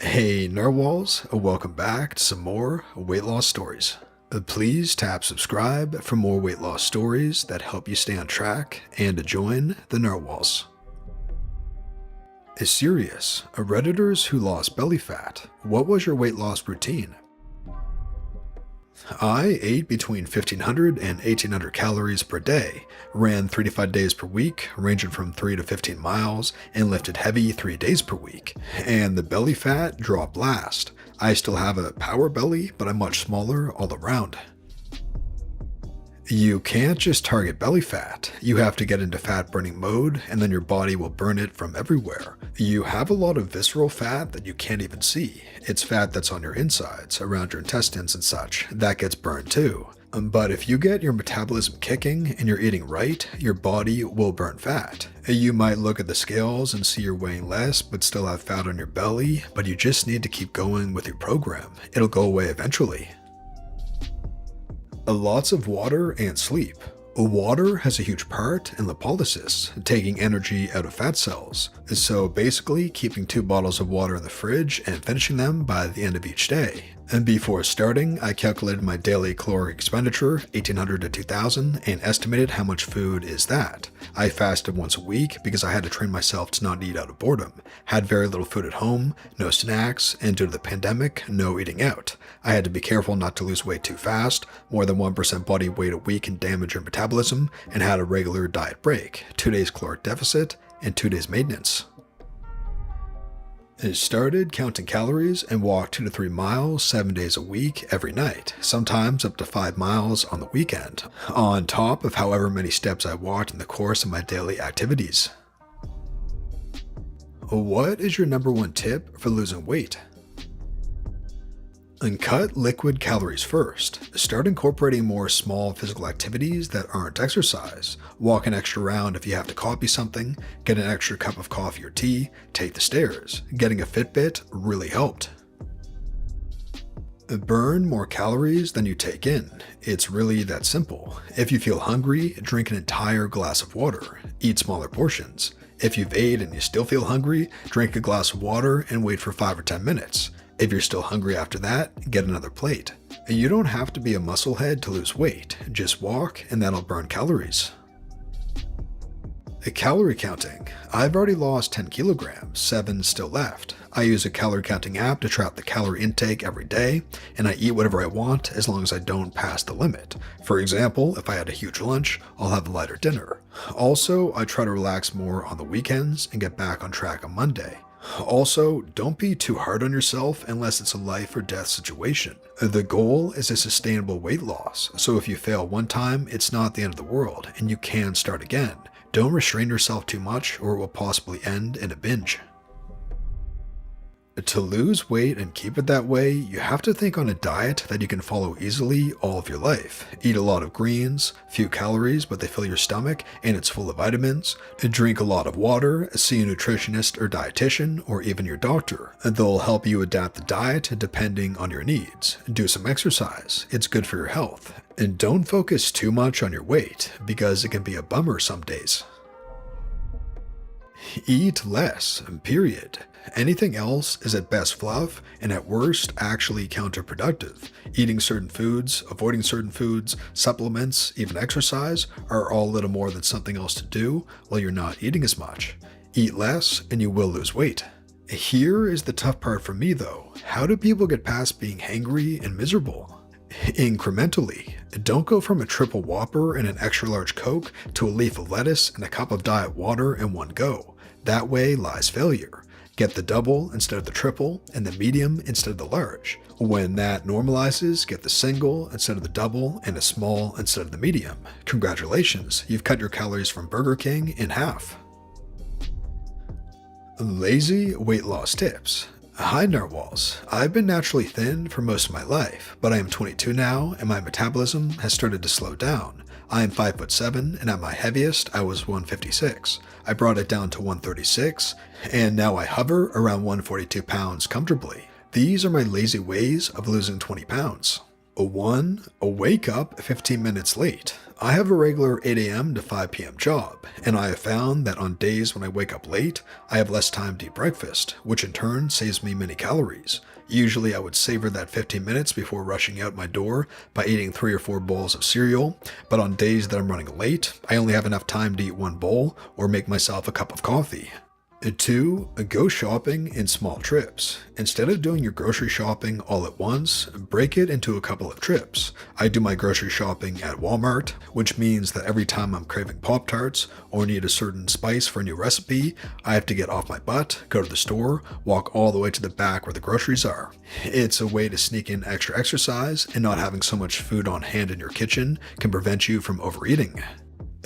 Hey narwhals, welcome back to some more weight loss stories. Please tap subscribe for more weight loss stories that help you stay on track and to join the narwhals. Is serious, Redditors who lost belly fat, what was your weight loss routine? I ate between 1500 and 1800 calories per day, ran 3 to 5 days per week, ranging from 3 to 15 miles, and lifted heavy 3 days per week. And the belly fat dropped last. I still have a power belly, but I'm much smaller all around. You can't just target belly fat. You have to get into fat burning mode, and then your body will burn it from everywhere. You have a lot of visceral fat that you can't even see. It's fat that's on your insides, around your intestines and such. That gets burned too. But if you get your metabolism kicking and you're eating right, your body will burn fat. You might look at the scales and see you're weighing less but still have fat on your belly, but you just need to keep going with your program. It'll go away eventually. Lots of water and sleep. Water has a huge part in lipolysis, taking energy out of fat cells. So basically, keeping 2 bottles of water in the fridge and finishing them by the end of each day. And before starting, I calculated my daily caloric expenditure, 1800 to 2000, and estimated how much food is that. I fasted once a week because I had to train myself to not eat out of boredom. Had very little food at home, no snacks, and due to the pandemic, no eating out. I had to be careful not to lose weight too fast, more than 1% body weight a week can damage your metabolism, and had a regular diet break, 2 days caloric deficit, and 2 days maintenance. I started counting calories and walked 2 to 3 miles 7 days a week every night, sometimes up to 5 miles on the weekend, on top of however many steps I walked in the course of my daily activities. What is your number 1 tip for losing weight? And cut liquid calories first. Start incorporating more small physical activities that aren't exercise. Walk an extra round if you have to copy something, get an extra cup of coffee or tea, take the stairs. Getting a Fitbit really helped. Burn more calories than you take in. It's really that simple. If you feel hungry, drink an entire glass of water. Eat smaller portions. If you've ate and you still feel hungry, drink a glass of water and wait for 5 or 10 minutes. If you're still hungry after that, get another plate. You don't have to be a musclehead to lose weight. Just walk and that'll burn calories. Calorie counting. I've already lost 10 kilograms, 7 still left. I use a calorie counting app to track the calorie intake every day, and I eat whatever I want as long as I don't pass the limit. For example, if I had a huge lunch, I'll have a lighter dinner. Also, I try to relax more on the weekends and get back on track on Monday. Also, don't be too hard on yourself unless it's a life or death situation. The goal is a sustainable weight loss, so if you fail one time, it's not the end of the world, and you can start again. Don't restrain yourself too much or it will possibly end in a binge. To lose weight and keep it that way, you have to think on a diet that you can follow easily all of your life. Eat a lot of greens, few calories but they fill your stomach and it's full of vitamins. Drink a lot of water, see a nutritionist or dietitian or even your doctor. They'll help you adapt the diet depending on your needs. Do some exercise, it's good for your health. And don't focus too much on your weight because it can be a bummer some days. Eat less, period. Anything else is at best fluff and at worst actually counterproductive. Eating certain foods, avoiding certain foods, supplements, even exercise are all little more than something else to do while you're not eating as much. Eat less and you will lose weight. Here is the tough part for me though. How do people get past being hangry and miserable? Incrementally. Don't go from a triple Whopper and an extra large Coke to a leaf of lettuce and a cup of diet water in one go. That way lies failure. Get the double instead of the triple, and the medium instead of the large. When that normalizes, get the single instead of the double, and a small instead of the medium. Congratulations, you've cut your calories from Burger King in half. Lazy weight loss tips. Hi narwhals, I've been naturally thin for most of my life, but I am 22 now and my metabolism has started to slow down. I am 5'7", and at my heaviest I was 156. I brought it down to 136, and now I hover around 142 pounds comfortably. These are my lazy ways of losing 20 pounds. 1. Wake up 15 minutes late. I have a regular 8 a.m. to 5 p.m. job, and I have found that on days when I wake up late, I have less time to eat breakfast, which in turn saves me many calories. Usually I would savor that 15 minutes before rushing out my door by eating 3 or 4 bowls of cereal, but on days that I'm running late, I only have enough time to eat 1 bowl or make myself a cup of coffee. 2. Go shopping in small trips. Instead of doing your grocery shopping all at once, break it into a couple of trips. I do my grocery shopping at Walmart, which means that every time I'm craving Pop-Tarts or need a certain spice for a new recipe, I have to get off my butt, go to the store, walk all the way to the back where the groceries are. It's a way to sneak in extra exercise, and not having so much food on hand in your kitchen can prevent you from overeating.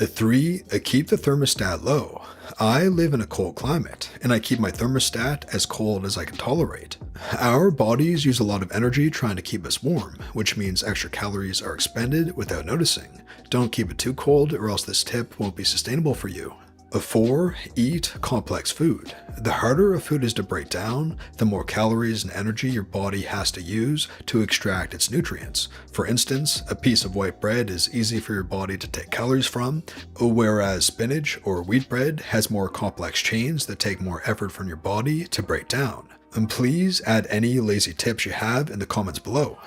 3. Keep the thermostat low. I live in a cold climate, and I keep my thermostat as cold as I can tolerate. Our bodies use a lot of energy trying to keep us warm, which means extra calories are expended without noticing. Don't keep it too cold, or else this tip won't be sustainable for you. 4. Eat complex food. The harder a food is to break down, the more calories and energy your body has to use to extract its nutrients. For instance, a piece of white bread is easy for your body to take calories from, whereas spinach or wheat bread has more complex chains that take more effort from your body to break down. And please add any lazy tips you have in the comments below.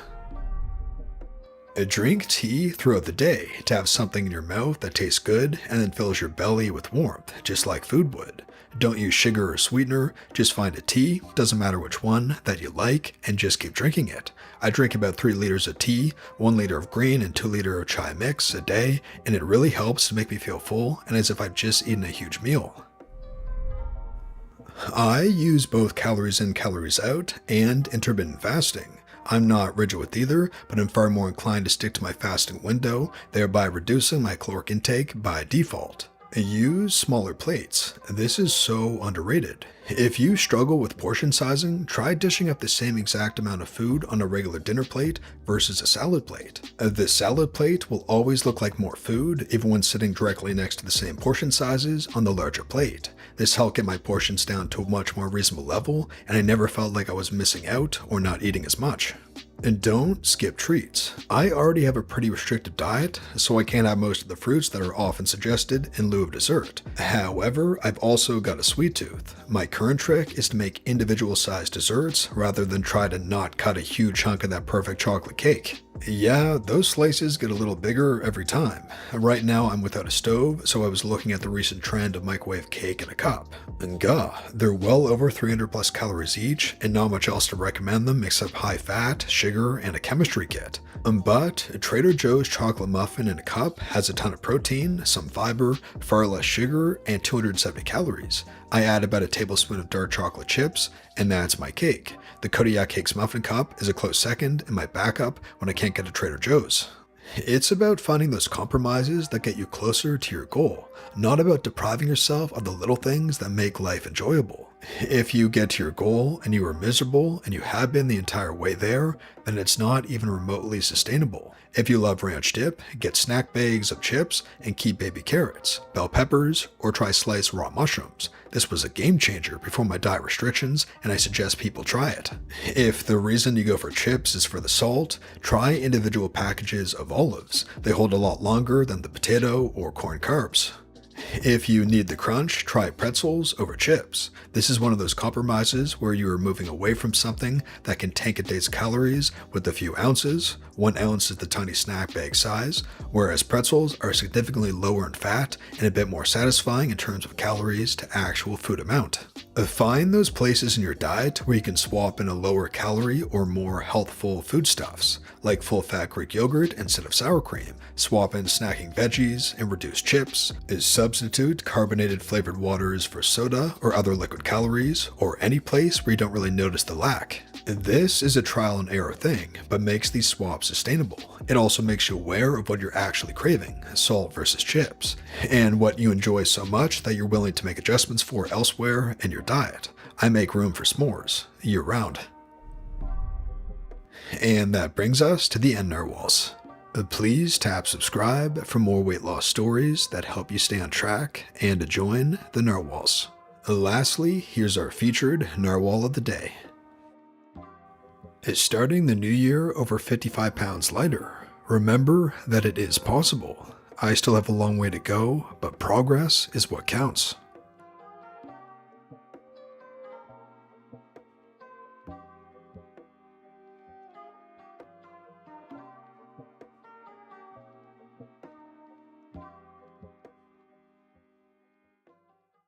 Drink tea throughout the day to have something in your mouth that tastes good and then fills your belly with warmth, just like food would. Don't use sugar or sweetener, just find a tea, doesn't matter which one, that you like, and just keep drinking it. I drink about 3 liters of tea, 1 liter of green, and 2 liters of chai mix a day, and it really helps to make me feel full and as if I've just eaten a huge meal. I use both calories in, calories out, and intermittent fasting. I'm not rigid with either, but I'm far more inclined to stick to my fasting window, thereby reducing my caloric intake by default. Use smaller plates. This is so underrated. If you struggle with portion sizing, try dishing up the same exact amount of food on a regular dinner plate versus a salad plate. The salad plate will always look like more food, even when sitting directly next to the same portion sizes on the larger plate. This helped get my portions down to a much more reasonable level, and I never felt like I was missing out or not eating as much. And don't skip treats. I already have a pretty restrictive diet, so I can't have most of the fruits that are often suggested in lieu of dessert. However, I've also got a sweet tooth. My current trick is to make individual sized desserts rather than try to not cut a huge chunk of that perfect chocolate cake. Yeah, those slices get a little bigger every time. Right now I'm without a stove, so I was looking at the recent trend of microwave cake in a cup. And they're well over 300 plus calories each, and not much else to recommend them except high fat, sugar, and a chemistry kit. But Trader Joe's chocolate muffin in a cup has a ton of protein, some fiber, far less sugar, and 270 calories. I add about a tablespoon of dark chocolate chips, and that's my cake. The Kodiak Cakes muffin cup is a close second and my backup when I can't get to Trader Joe's. It's about finding those compromises that get you closer to your goal, not about depriving yourself of the little things that make life enjoyable. If you get to your goal and you are miserable and you have been the entire way there, then it's not even remotely sustainable. If you love ranch dip, get snack bags of chips and keep baby carrots, bell peppers, or try sliced raw mushrooms. This was a game changer before my diet restrictions, and I suggest people try it. If the reason you go for chips is for the salt, try individual packages of olives. They hold a lot longer than the potato or corn carbs. If you need the crunch, try pretzels over chips. This is one of those compromises where you are moving away from something that can tank a day's calories with a few ounces. 1 ounce is the tiny snack bag size, whereas pretzels are significantly lower in fat and a bit more satisfying in terms of calories to actual food amount. Find those places in your diet where you can swap in a lower calorie or more healthful foodstuffs, like full-fat Greek yogurt instead of sour cream. Swap in snacking veggies and reduce chips. Substitute carbonated flavored waters for soda or other liquid calories, or any place where you don't really notice the lack. This is a trial and error thing, but makes these swaps sustainable. It also makes you aware of what you're actually craving, salt versus chips, and what you enjoy so much that you're willing to make adjustments for elsewhere in your diet. I make room for s'mores year round. And that brings us to the end, narwhals. Please tap subscribe for more weight loss stories that help you stay on track and to join the narwhals. Lastly, here's our featured narwhal of the day. Is starting the new year over 55 pounds lighter? Remember that it is possible. I still have a long way to go, but progress is what counts.